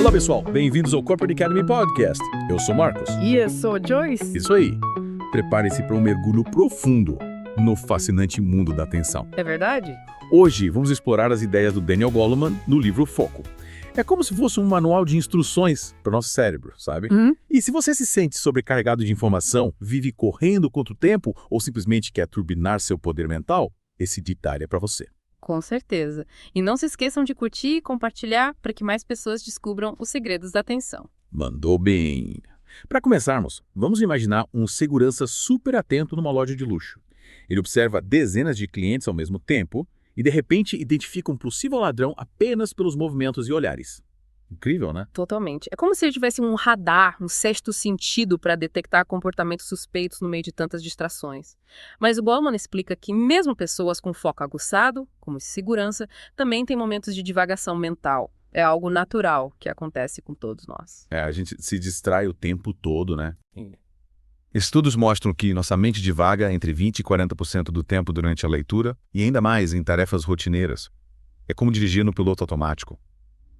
Olá pessoal, bem-vindos ao Corporate Academy Podcast. Eu sou Marcos. E eu sou Joyce. Isso aí. Prepare-se para um mergulho profundo no fascinante mundo da atenção. É verdade? Hoje vamos explorar as ideias do Daniel Goleman no livro Foco. É como se fosse um manual de instruções para o nosso cérebro, sabe? E se você se sente sobrecarregado de informação, vive correndo contra o tempo ou simplesmente quer turbinar seu poder mental, esse ditado é para você. Com certeza. E não se esqueçam de curtir e compartilhar para que mais pessoas descubram os segredos da atenção. Mandou bem. Para começarmos, vamos imaginar um segurança super atento numa loja de luxo. Ele observa dezenas de clientes ao mesmo tempo e, de repente, identifica um possível ladrão apenas pelos movimentos e olhares. Incrível, né? Totalmente. É como se ele tivesse um radar, um sexto sentido para detectar comportamentos suspeitos no meio de tantas distrações. Mas o Goleman explica que mesmo pessoas com foco aguçado, como segurança, também têm momentos de divagação mental. É algo natural que acontece com todos nós. A gente se distrai o tempo todo, né? Estudos mostram que nossa mente divaga entre 20% e 40% do tempo durante a leitura e ainda mais em tarefas rotineiras. É como dirigir no piloto automático.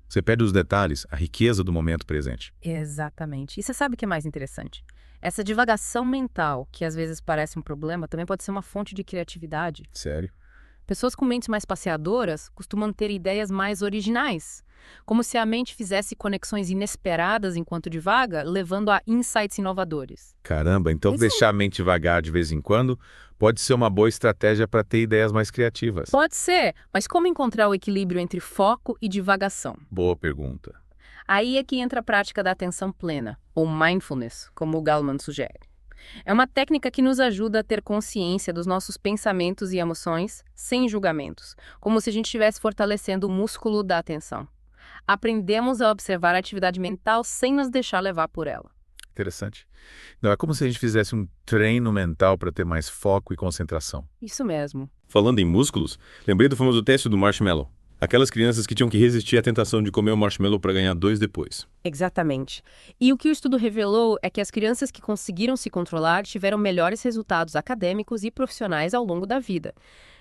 Você perde os detalhes, a riqueza do momento presente. Exatamente. E você sabe o que é mais interessante? Essa divagação mental, que às vezes parece um problema, também pode ser uma fonte de criatividade. Sério? Pessoas com mentes mais passeadoras costumam ter ideias mais originais, como se a mente fizesse conexões inesperadas enquanto divaga, levando a insights inovadores. Caramba, então Isso. deixar a mente vagar de vez em quando pode ser uma boa estratégia para ter ideias mais criativas. Pode ser, mas como encontrar o equilíbrio entre foco e divagação? Boa pergunta. Aí é que entra a prática da atenção plena, ou mindfulness, como o Goleman sugere. É uma técnica que nos ajuda a ter consciência dos nossos pensamentos e emoções sem julgamentos, como se a gente estivesse fortalecendo o músculo da atenção. Aprendemos a observar a atividade mental sem nos deixar levar por ela. Interessante. Não, é como se a gente fizesse um treino mental para ter mais foco e concentração. Isso mesmo. Falando em músculos, lembrei do famoso teste do marshmallow. Aquelas crianças que tinham que resistir à tentação de comer o marshmallow para ganhar 2 depois. Exatamente. E o que o estudo revelou é que as crianças que conseguiram se controlar tiveram melhores resultados acadêmicos e profissionais ao longo da vida.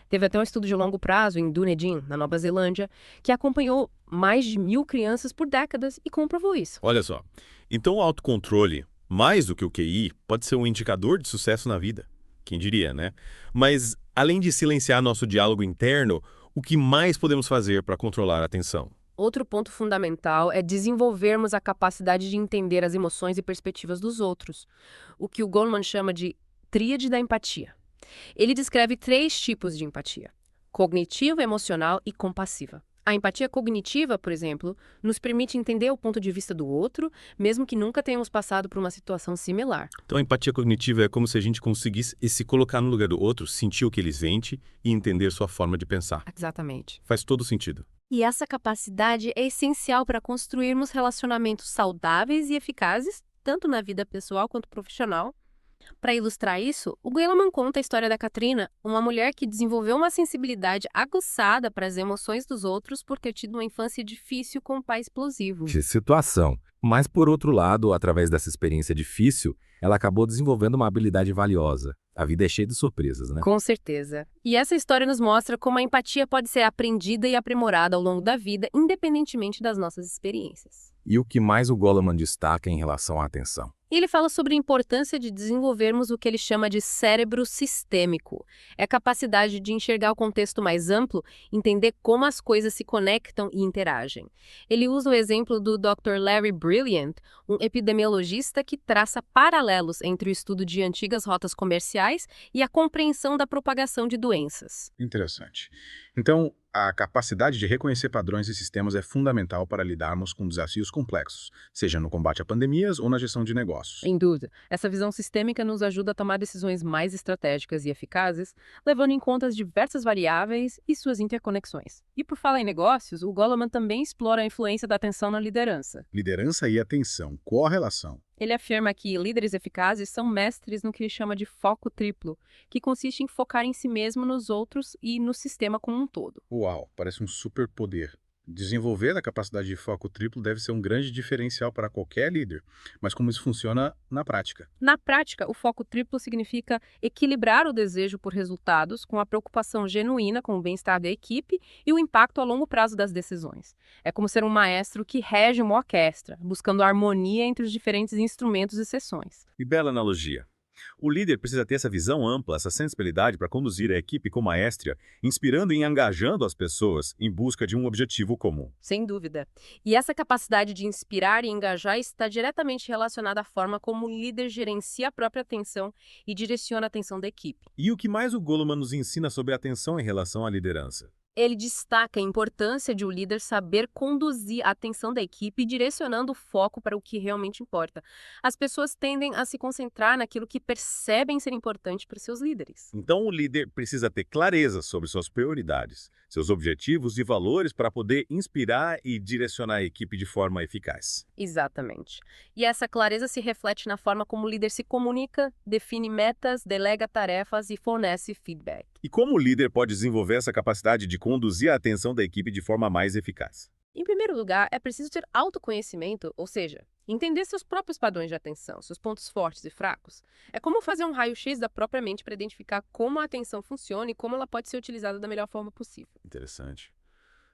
Teve até um estudo de longo prazo em Dunedin, na Nova Zelândia, que acompanhou mais de 1.000 crianças por décadas e comprovou isso. Olha só, então o autocontrole, mais do que o QI, pode ser um indicador de sucesso na vida. Quem diria, né? Mas, além de silenciar nosso diálogo interno, o que mais podemos fazer para controlar a atenção? Outro ponto fundamental é desenvolvermos a capacidade de entender as emoções e perspectivas dos outros, o que o Goleman chama de tríade da empatia. Ele descreve 3 tipos de empatia: cognitiva, emocional e compassiva. A empatia cognitiva, por exemplo, nos permite entender o ponto de vista do outro, mesmo que nunca tenhamos passado por uma situação similar. Então a empatia cognitiva é como se a gente conseguisse se colocar no lugar do outro, sentir o que ele sente e entender sua forma de pensar. Exatamente. Faz todo sentido. E essa capacidade é essencial para construirmos relacionamentos saudáveis e eficazes, tanto na vida pessoal quanto profissional. Para ilustrar isso, o Goleman conta a história da Katrina, uma mulher que desenvolveu uma sensibilidade aguçada para as emoções dos outros por ter tido uma infância difícil com um pai explosivo. De situação. Mas, por outro lado, através dessa experiência difícil, ela acabou desenvolvendo uma habilidade valiosa. A vida é cheia de surpresas, né? Com certeza. E essa história nos mostra como a empatia pode ser aprendida e aprimorada ao longo da vida, independentemente das nossas experiências. E o que mais o Goleman destaca em relação à atenção? Ele fala sobre a importância de desenvolvermos o que ele chama de cérebro sistêmico. É a capacidade de enxergar o contexto mais amplo, entender como as coisas se conectam e interagem. Ele usa o exemplo do Dr. Larry Brilliant, um epidemiologista que traça paralelos entre o estudo de antigas rotas comerciais e a compreensão da propagação de doenças. Interessante. Então, a capacidade de reconhecer padrões e sistemas é fundamental para lidarmos com desafios complexos, seja no combate a pandemias ou na gestão de negócios. Sem dúvida, essa visão sistêmica nos ajuda a tomar decisões mais estratégicas e eficazes, levando em conta as diversas variáveis e suas interconexões. E por falar em negócios, o Goleman também explora a influência da atenção na liderança. Liderança e atenção, qual a relação? Ele afirma que líderes eficazes são mestres no que ele chama de foco triplo, que consiste em focar em si mesmo, nos outros e no sistema como um todo. Uau, parece um superpoder. Desenvolver a capacidade de foco triplo deve ser um grande diferencial para qualquer líder, mas como isso funciona na prática? Na prática, o foco triplo significa equilibrar o desejo por resultados com a preocupação genuína com o bem-estar da equipe e o impacto a longo prazo das decisões. É como ser um maestro que rege uma orquestra, buscando a harmonia entre os diferentes instrumentos e sessões. E bela analogia. O líder precisa ter essa visão ampla, essa sensibilidade para conduzir a equipe com maestria, inspirando e engajando as pessoas em busca de um objetivo comum. Sem dúvida. E essa capacidade de inspirar e engajar está diretamente relacionada à forma como o líder gerencia a própria atenção e direciona a atenção da equipe. E o que mais o Goleman nos ensina sobre atenção em relação à liderança? Ele destaca a importância de o líder saber conduzir a atenção da equipe, direcionando o foco para o que realmente importa. As pessoas tendem a se concentrar naquilo que percebem ser importante para seus líderes. Então o líder precisa ter clareza sobre suas prioridades, seus objetivos e valores para poder inspirar e direcionar a equipe de forma eficaz. Exatamente. E essa clareza se reflete na forma como o líder se comunica, define metas, delega tarefas e fornece feedback. E como o líder pode desenvolver essa capacidade de conduzir a atenção da equipe de forma mais eficaz? Em primeiro lugar, é preciso ter autoconhecimento, ou seja, entender seus próprios padrões de atenção, seus pontos fortes e fracos. É como fazer um raio-x da própria mente para identificar como a atenção funciona e como ela pode ser utilizada da melhor forma possível. Interessante.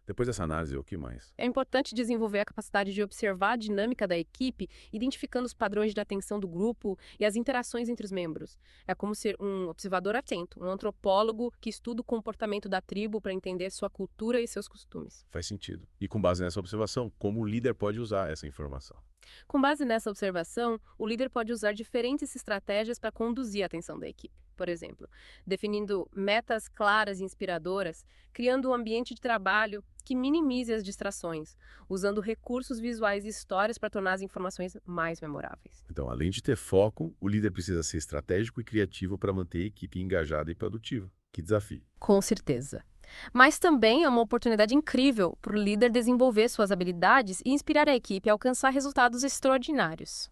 Depois dessa análise, o que mais? É importante desenvolver a capacidade de observar a dinâmica da equipe, identificando os padrões de atenção do grupo e as interações entre os membros. É como ser um observador atento, um antropólogo que estuda o comportamento da tribo para entender sua cultura e seus costumes. Faz sentido. E com base nessa observação, como o líder pode usar essa informação? Com base nessa observação, o líder pode usar diferentes estratégias para conduzir a atenção da equipe. Por exemplo, definindo metas claras e inspiradoras, criando um ambiente de trabalho que minimize as distrações, usando recursos visuais e histórias para tornar as informações mais memoráveis. Então, além de ter foco, o líder precisa ser estratégico e criativo para manter a equipe engajada e produtiva. Que desafio. Com certeza. Mas também é uma oportunidade incrível para o líder desenvolver suas habilidades e inspirar a equipe a alcançar resultados extraordinários.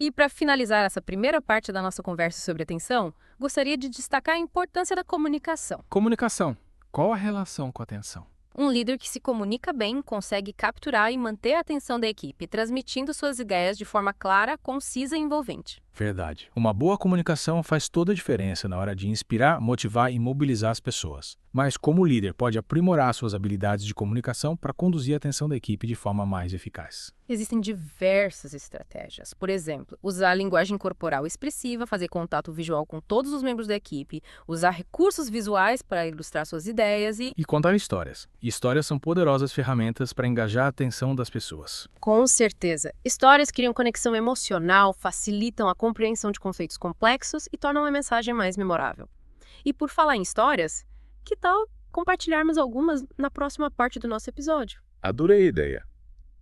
E para finalizar essa primeira parte da nossa conversa sobre atenção, gostaria de destacar a importância da comunicação. Comunicação. Qual a relação com a atenção? Um líder que se comunica bem consegue capturar e manter a atenção da equipe, transmitindo suas ideias de forma clara, concisa e envolvente. Verdade. Uma boa comunicação faz toda a diferença na hora de inspirar, motivar e mobilizar as pessoas. Mas como o líder pode aprimorar suas habilidades de comunicação para conduzir a atenção da equipe de forma mais eficaz? Existem diversas estratégias. Por exemplo, usar a linguagem corporal expressiva, fazer contato visual com todos os membros da equipe, usar recursos visuais para ilustrar suas ideias E contar histórias. Histórias são poderosas ferramentas para engajar a atenção das pessoas. Com certeza. Histórias criam conexão emocional, facilitam a compreensão de conceitos complexos e tornam a mensagem mais memorável. E por falar em histórias, que tal compartilharmos algumas na próxima parte do nosso episódio? Adorei a ideia.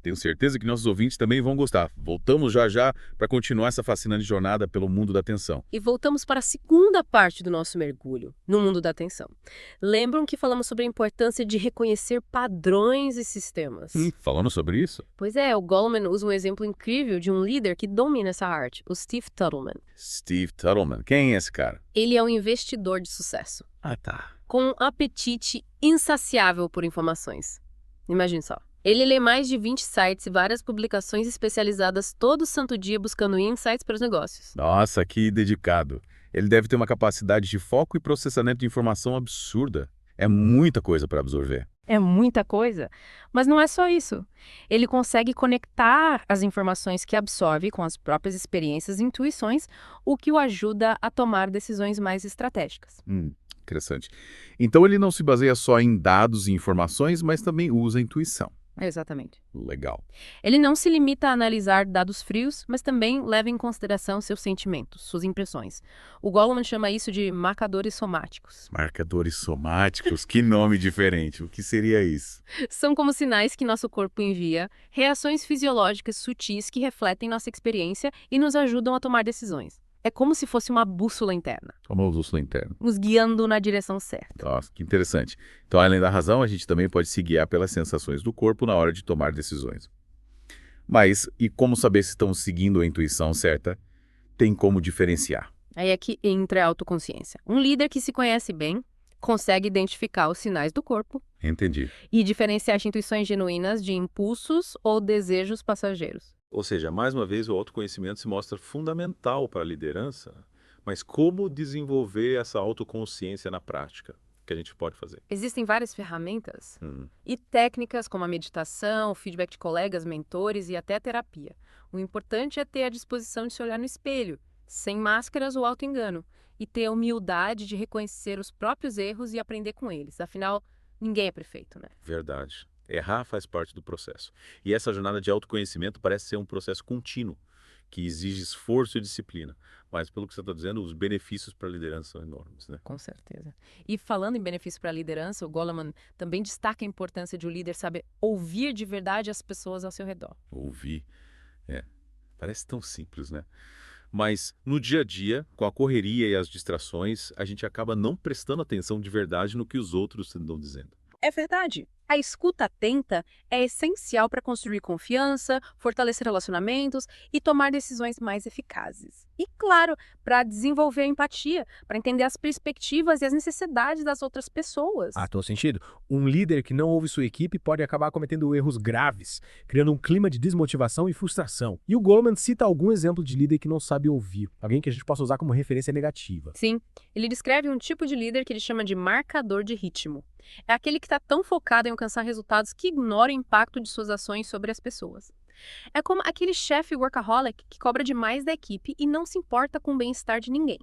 Tenho certeza que nossos ouvintes também vão gostar. Voltamos já para continuar essa fascinante jornada pelo mundo da atenção. E voltamos para a segunda parte do nosso mergulho, no mundo da atenção. Lembram que falamos sobre a importância de reconhecer padrões e sistemas? Falando sobre isso? Pois é, o Goleman usa um exemplo incrível de um líder que domina essa arte, o Steve Tuttleman. Steve Tuttleman. Quem é esse cara? Ele é um investidor de sucesso, Ah, tá. com um apetite insaciável por informações. Imagine só. Ele lê mais de 20 sites e várias publicações especializadas todo santo dia buscando insights para os negócios. Nossa, que dedicado. Ele deve ter uma capacidade de foco e processamento de informação absurda. É muita coisa para absorver. É muita coisa, mas não é só isso. Ele consegue conectar as informações que absorve com as próprias experiências e intuições, o que o ajuda a tomar decisões mais estratégicas. Interessante. Então ele não se baseia só em dados e informações, mas também usa a intuição. Exatamente. Legal. Ele não se limita a analisar dados frios, mas também leva em consideração seus sentimentos, suas impressões. O Goleman chama isso de marcadores somáticos. Marcadores somáticos, que nome diferente. O que seria isso? São como sinais que nosso corpo envia, reações fisiológicas sutis que refletem nossa experiência e nos ajudam a tomar decisões. É como se fosse uma bússola interna, Famoso bússola interna. nos guiando na direção certa. Nossa, que interessante. Então, além da razão, a gente também pode se guiar pelas sensações do corpo na hora de tomar decisões. Mas, e como saber se estamos seguindo a intuição certa? Tem como diferenciar. Aí é que entra a autoconsciência. Um líder que se conhece bem Consegue identificar os sinais do corpo Entendi. e diferenciar as intuições genuínas de impulsos ou desejos passageiros. Ou seja, mais uma vez, o autoconhecimento se mostra fundamental para a liderança, mas como desenvolver essa autoconsciência na prática? Que a gente pode fazer? Existem várias ferramentas Hum. e técnicas como a meditação, o feedback de colegas, mentores e até a terapia. O importante é ter a disposição de se olhar no espelho, sem máscaras ou auto-engano, e ter a humildade de reconhecer os próprios erros e aprender com eles. Afinal, ninguém é perfeito, né? Verdade. Errar faz parte do processo. E essa jornada de autoconhecimento parece ser um processo contínuo, que exige esforço e disciplina. Mas, pelo que você está dizendo, os benefícios para a liderança são enormes, né? Com certeza. E falando em benefício para a liderança, o Goleman também destaca a importância de o líder saber ouvir de verdade as pessoas ao seu redor. Ouvir. Parece tão simples, né? Mas, no dia a dia, com a correria e as distrações, a gente acaba não prestando atenção de verdade no que os outros estão dizendo. É verdade. A escuta atenta é essencial para construir confiança, fortalecer relacionamentos e tomar decisões mais eficazes. E, claro, para desenvolver a empatia, para entender as perspectivas e as necessidades das outras pessoas. Todo sentido. Um líder que não ouve sua equipe pode acabar cometendo erros graves, criando um clima de desmotivação e frustração. E o Goleman cita algum exemplo de líder que não sabe ouvir, alguém que a gente possa usar como referência negativa. Sim, ele descreve um tipo de líder que ele chama de marcador de ritmo. É aquele que está tão focado em alcançar resultados que ignora o impacto de suas ações sobre as pessoas. É como aquele chefe workaholic que cobra demais da equipe e não se importa com o bem-estar de ninguém.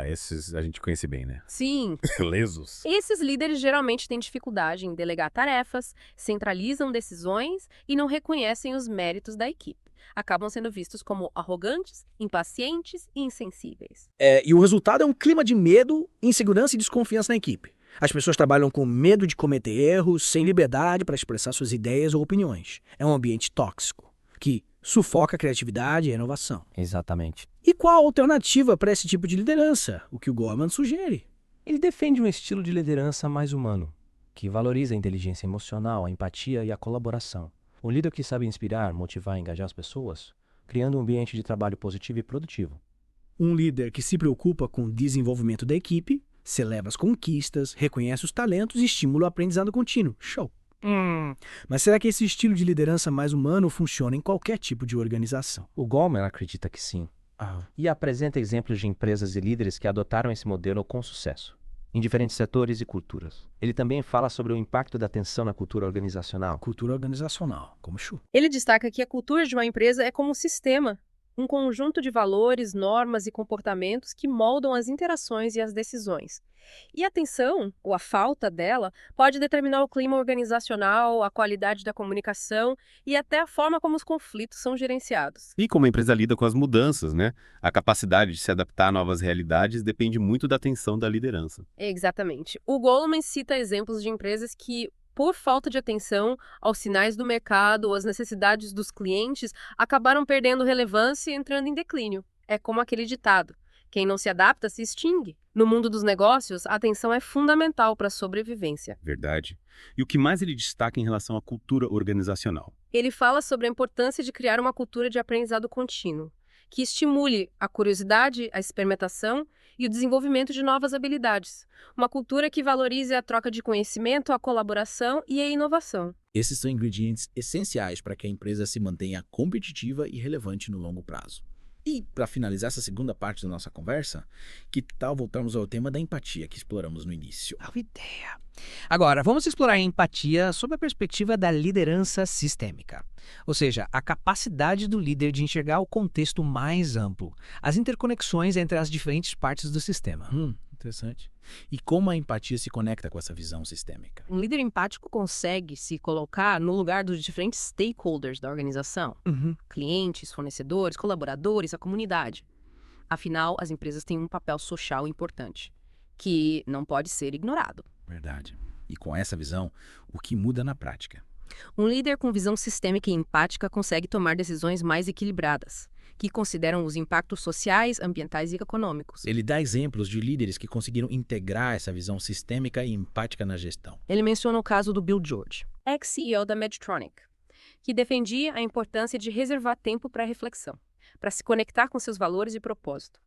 Esses a gente conhece bem, né? Sim, Lesos. esses líderes geralmente têm dificuldade em delegar tarefas, centralizam decisões e não reconhecem os méritos da equipe. Acabam sendo vistos como arrogantes, impacientes e insensíveis. E o resultado é um clima de medo, insegurança e desconfiança na equipe. As pessoas trabalham com medo de cometer erros, sem liberdade para expressar suas ideias ou opiniões. É um ambiente tóxico, que sufoca a criatividade e a inovação. Exatamente. E qual a alternativa para esse tipo de liderança? O que o Goleman sugere? Ele defende um estilo de liderança mais humano, que valoriza a inteligência emocional, a empatia e a colaboração. Um líder que sabe inspirar, motivar e engajar as pessoas, criando um ambiente de trabalho positivo e produtivo. Um líder que se preocupa com o desenvolvimento da equipe, celebra as conquistas, reconhece os talentos e estimula o aprendizado contínuo. Show! Mas será que esse estilo de liderança mais humano funciona em qualquer tipo de organização? O Goleman acredita que sim, e apresenta exemplos de empresas e líderes que adotaram esse modelo com sucesso, em diferentes setores e culturas. Ele também fala sobre o impacto da atenção na cultura organizacional. Cultura organizacional, como Chu. Ele destaca que a cultura de uma empresa é como um sistema, um conjunto de valores, normas e comportamentos que moldam as interações e as decisões. E a atenção, ou a falta dela, pode determinar o clima organizacional, a qualidade da comunicação e até a forma como os conflitos são gerenciados. E como a empresa lida com as mudanças, né? A capacidade de se adaptar a novas realidades depende muito da atenção da liderança. Exatamente. O Goleman cita exemplos de empresas que, por falta de atenção aos sinais do mercado ou às necessidades dos clientes, acabaram perdendo relevância e entrando em declínio. É como aquele ditado: quem não se adapta se extingue. No mundo dos negócios, a atenção é fundamental para a sobrevivência. Verdade. E o que mais ele destaca em relação à cultura organizacional? Ele fala sobre a importância de criar uma cultura de aprendizado contínuo, que estimule a curiosidade, a experimentação e o desenvolvimento de novas habilidades. Uma cultura que valorize a troca de conhecimento, a colaboração e a inovação. Esses são ingredientes essenciais para que a empresa se mantenha competitiva e relevante no longo prazo. E, para finalizar essa segunda parte da nossa conversa, que tal voltarmos ao tema da empatia que exploramos no início? Boa ideia. Agora, vamos explorar a empatia sob a perspectiva da liderança sistêmica. Ou seja, a capacidade do líder de enxergar o contexto mais amplo, as interconexões entre as diferentes partes do sistema. Interessante. E como a empatia se conecta com essa visão sistêmica? Um líder empático consegue se colocar no lugar dos diferentes stakeholders da organização. Clientes, fornecedores, colaboradores, a comunidade. Afinal, as empresas têm um papel social importante, que não pode ser ignorado. Verdade. E com essa visão, o que muda na prática? Um líder com visão sistêmica e empática consegue tomar decisões mais equilibradas, que consideram os impactos sociais, ambientais e econômicos. Ele dá exemplos de líderes que conseguiram integrar essa visão sistêmica e empática na gestão. Ele menciona o caso do Bill George, ex-CEO da Medtronic, que defendia a importância de reservar tempo para reflexão, para se conectar com seus valores e propósito.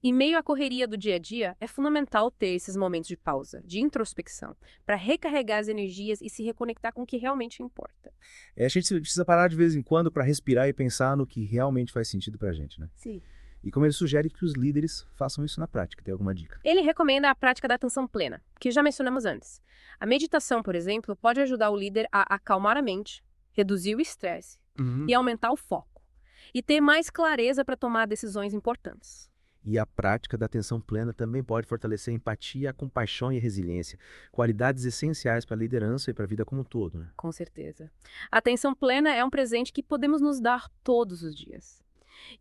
Em meio à correria do dia a dia, é fundamental ter esses momentos de pausa, de introspecção, para recarregar as energias e se reconectar com o que realmente importa. A gente precisa parar de vez em quando para respirar e pensar no que realmente faz sentido pra gente, né? Sim. E como ele sugere que os líderes façam isso na prática, tem alguma dica? Ele recomenda a prática da atenção plena, que já mencionamos antes. A meditação, por exemplo, pode ajudar o líder a acalmar a mente, reduzir o estresse e aumentar o foco, e ter mais clareza para tomar decisões importantes. E a prática da atenção plena também pode fortalecer a empatia, a compaixão e a resiliência, qualidades essenciais para a liderança e para a vida como um todo, né? Com certeza. A atenção plena é um presente que podemos nos dar todos os dias.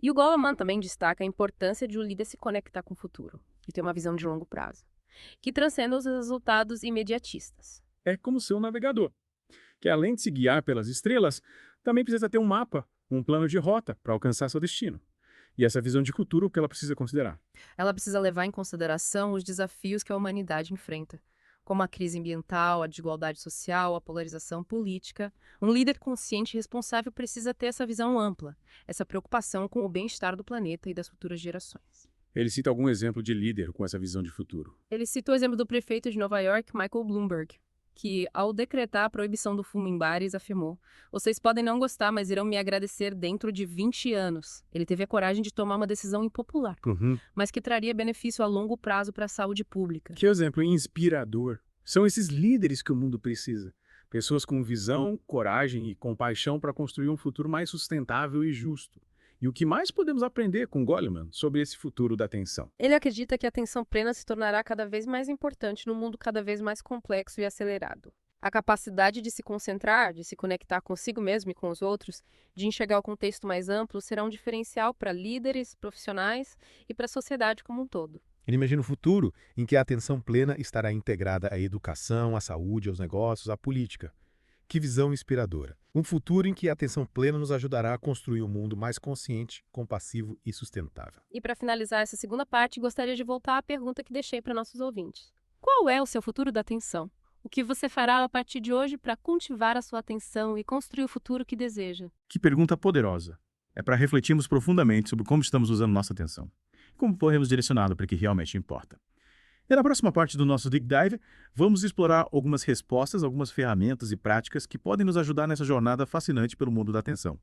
E o Goleman também destaca a importância de o líder se conectar com o futuro e ter uma visão de longo prazo, que transcenda os resultados imediatistas. É como ser um navegador, que além de se guiar pelas estrelas, também precisa ter um mapa, um plano de rota para alcançar seu destino. E essa visão de futuro que ela precisa considerar. Ela precisa levar em consideração os desafios que a humanidade enfrenta, como a crise ambiental, a desigualdade social, a polarização política. Um líder consciente e responsável precisa ter essa visão ampla, essa preocupação com o bem-estar do planeta e das futuras gerações. Ele cita algum exemplo de líder com essa visão de futuro. Ele cita o exemplo do prefeito de Nova York, Michael Bloomberg, que, ao decretar a proibição do fumo em bares, afirmou: "Vocês podem não gostar, mas irão me agradecer dentro de 20 anos." Ele teve a coragem de tomar uma decisão impopular, mas que traria benefício a longo prazo para a saúde pública. Que exemplo inspirador. São esses líderes que o mundo precisa. Pessoas com visão, coragem e compaixão para construir um futuro mais sustentável e justo. E o que mais podemos aprender com Goleman sobre esse futuro da atenção? Ele acredita que a atenção plena se tornará cada vez mais importante num mundo cada vez mais complexo e acelerado. A capacidade de se concentrar, de se conectar consigo mesmo e com os outros, de enxergar o contexto mais amplo, será um diferencial para líderes, profissionais e para a sociedade como um todo. Ele imagina um futuro em que a atenção plena estará integrada à educação, à saúde, aos negócios, à política. Que visão inspiradora. Um futuro em que a atenção plena nos ajudará a construir um mundo mais consciente, compassivo e sustentável. E para finalizar essa segunda parte, gostaria de voltar à pergunta que deixei para nossos ouvintes. Qual é o seu futuro da atenção? O que você fará a partir de hoje para cultivar a sua atenção e construir o futuro que deseja? Que pergunta poderosa. É para refletirmos profundamente sobre como estamos usando nossa atenção. E como corremos direcionado para o que realmente importa. E na próxima parte do nosso Deep Dive, vamos explorar algumas respostas, algumas ferramentas e práticas que podem nos ajudar nessa jornada fascinante pelo mundo da atenção.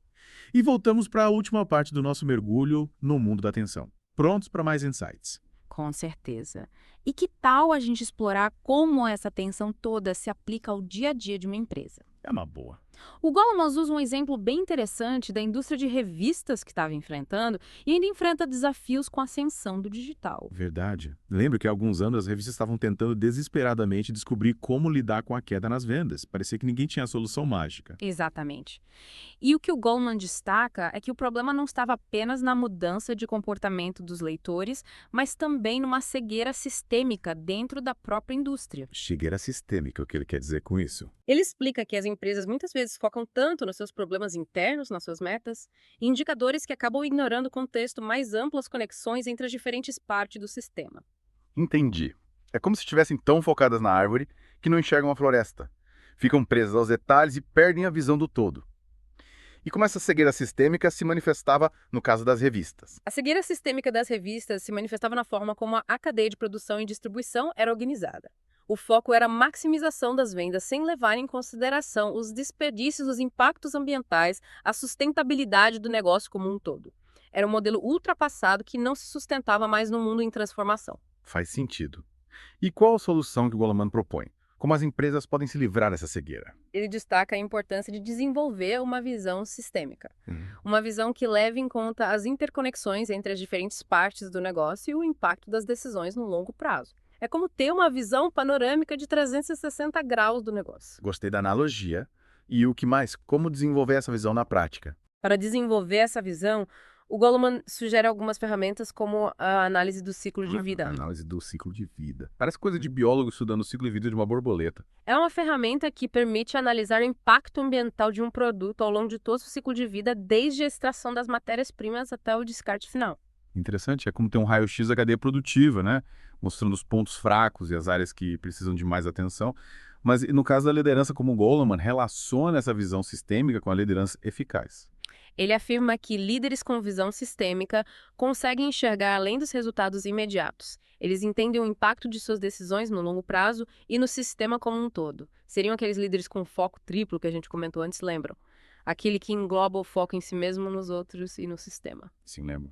E voltamos para a última parte do nosso mergulho no mundo da atenção. Prontos para mais insights? Com certeza. E que tal a gente explorar como essa atenção toda se aplica ao dia a dia de uma empresa? É uma boa. O Goleman usa um exemplo bem interessante da indústria de revistas que estava enfrentando e ainda enfrenta desafios com a ascensão do digital. Verdade. Lembro que há alguns anos as revistas estavam tentando desesperadamente descobrir como lidar com a queda nas vendas. Parecia que ninguém tinha a solução mágica. Exatamente. E o que o Goleman destaca é que o problema não estava apenas na mudança de comportamento dos leitores, mas também numa cegueira sistêmica dentro da própria indústria. Cegueira sistêmica, o que ele quer dizer com isso? Ele explica que as empresas muitas vezes focam tanto nos seus problemas internos, nas suas metas, e indicadores que acabam ignorando o contexto mais amplo, as conexões entre as diferentes partes do sistema. Entendi. É como se estivessem tão focadas na árvore que não enxergam a floresta. Ficam presas aos detalhes e perdem a visão do todo. E como essa cegueira sistêmica se manifestava no caso das revistas? A cegueira sistêmica das revistas se manifestava na forma como a cadeia de produção e distribuição era organizada. O foco era a maximização das vendas sem levar em consideração os desperdícios, os impactos ambientais, a sustentabilidade do negócio como um todo. Era um modelo ultrapassado que não se sustentava mais no mundo em transformação. Faz sentido. E qual a solução que o Goleman propõe? Como as empresas podem se livrar dessa cegueira? Ele destaca a importância de desenvolver uma visão sistêmica. Uma visão que leve em conta as interconexões entre as diferentes partes do negócio e o impacto das decisões no longo prazo. É como ter uma visão panorâmica de 360 graus do negócio. Gostei da analogia. E o que mais? Como desenvolver essa visão na prática? Para desenvolver essa visão, o Goleman sugere algumas ferramentas como a análise do ciclo de vida. Análise do ciclo de vida. Parece coisa de biólogo estudando o ciclo de vida de uma borboleta. É uma ferramenta que permite analisar o impacto ambiental de um produto ao longo de todo o ciclo de vida, desde a extração das matérias-primas até o descarte final. Interessante, é como ter um raio-x da cadeia produtiva, né? Mostrando os pontos fracos e as áreas que precisam de mais atenção. Mas no caso da liderança como o Goleman, relaciona essa visão sistêmica com a liderança eficaz. Ele afirma que líderes com visão sistêmica conseguem enxergar além dos resultados imediatos. Eles entendem o impacto de suas decisões no longo prazo e no sistema como um todo. Seriam aqueles líderes com foco triplo que a gente comentou antes, lembram? Aquele que engloba o foco em si mesmo, nos outros e no sistema. Sim, lembro.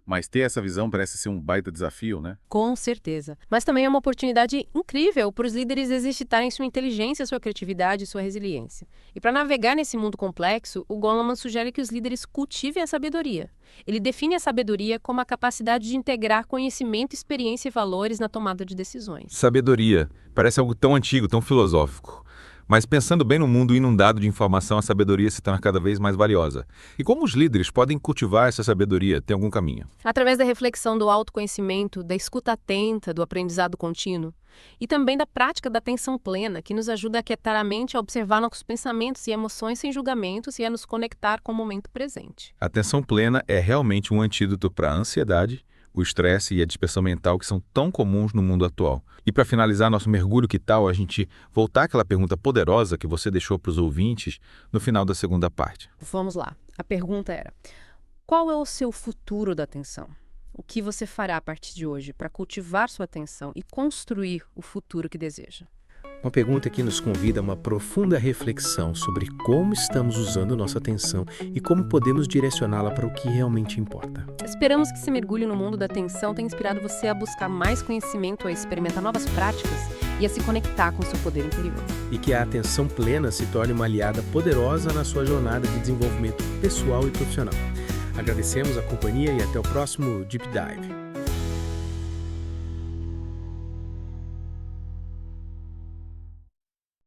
Mas ter essa visão parece ser um baita desafio, né? Com certeza. Mas também é uma oportunidade incrível para os líderes exercitarem sua inteligência, sua criatividade e sua resiliência. E para navegar nesse mundo complexo, o Goleman sugere que os líderes cultivem a sabedoria. Ele define a sabedoria como a capacidade de integrar conhecimento, experiência e valores na tomada de decisões. Sabedoria. Parece algo tão antigo, tão filosófico. Mas pensando bem no mundo inundado de informação, a sabedoria se torna cada vez mais valiosa. E como os líderes podem cultivar essa sabedoria? Tem algum caminho? Através da reflexão do autoconhecimento, da escuta atenta, do aprendizado contínuo, e também da prática da atenção plena, que nos ajuda a aquietar a mente, a observar nossos pensamentos e emoções sem julgamentos e a nos conectar com o momento presente. A atenção plena é realmente um antídoto para a ansiedade, o estresse e a dispersão mental que são tão comuns no mundo atual. E para finalizar nosso mergulho, que tal a gente voltar àquela pergunta poderosa que você deixou para os ouvintes no final da segunda parte? Vamos lá. A pergunta era: qual é o seu futuro da atenção? O que você fará a partir de hoje para cultivar sua atenção e construir o futuro que deseja? Uma pergunta que nos convida a uma profunda reflexão sobre como estamos usando nossa atenção e como podemos direcioná-la para o que realmente importa. Esperamos que esse mergulho no mundo da atenção tenha inspirado você a buscar mais conhecimento, a experimentar novas práticas e a se conectar com o seu poder interior. E que a atenção plena se torne uma aliada poderosa na sua jornada de desenvolvimento pessoal e profissional. Agradecemos a companhia e até o próximo Deep Dive.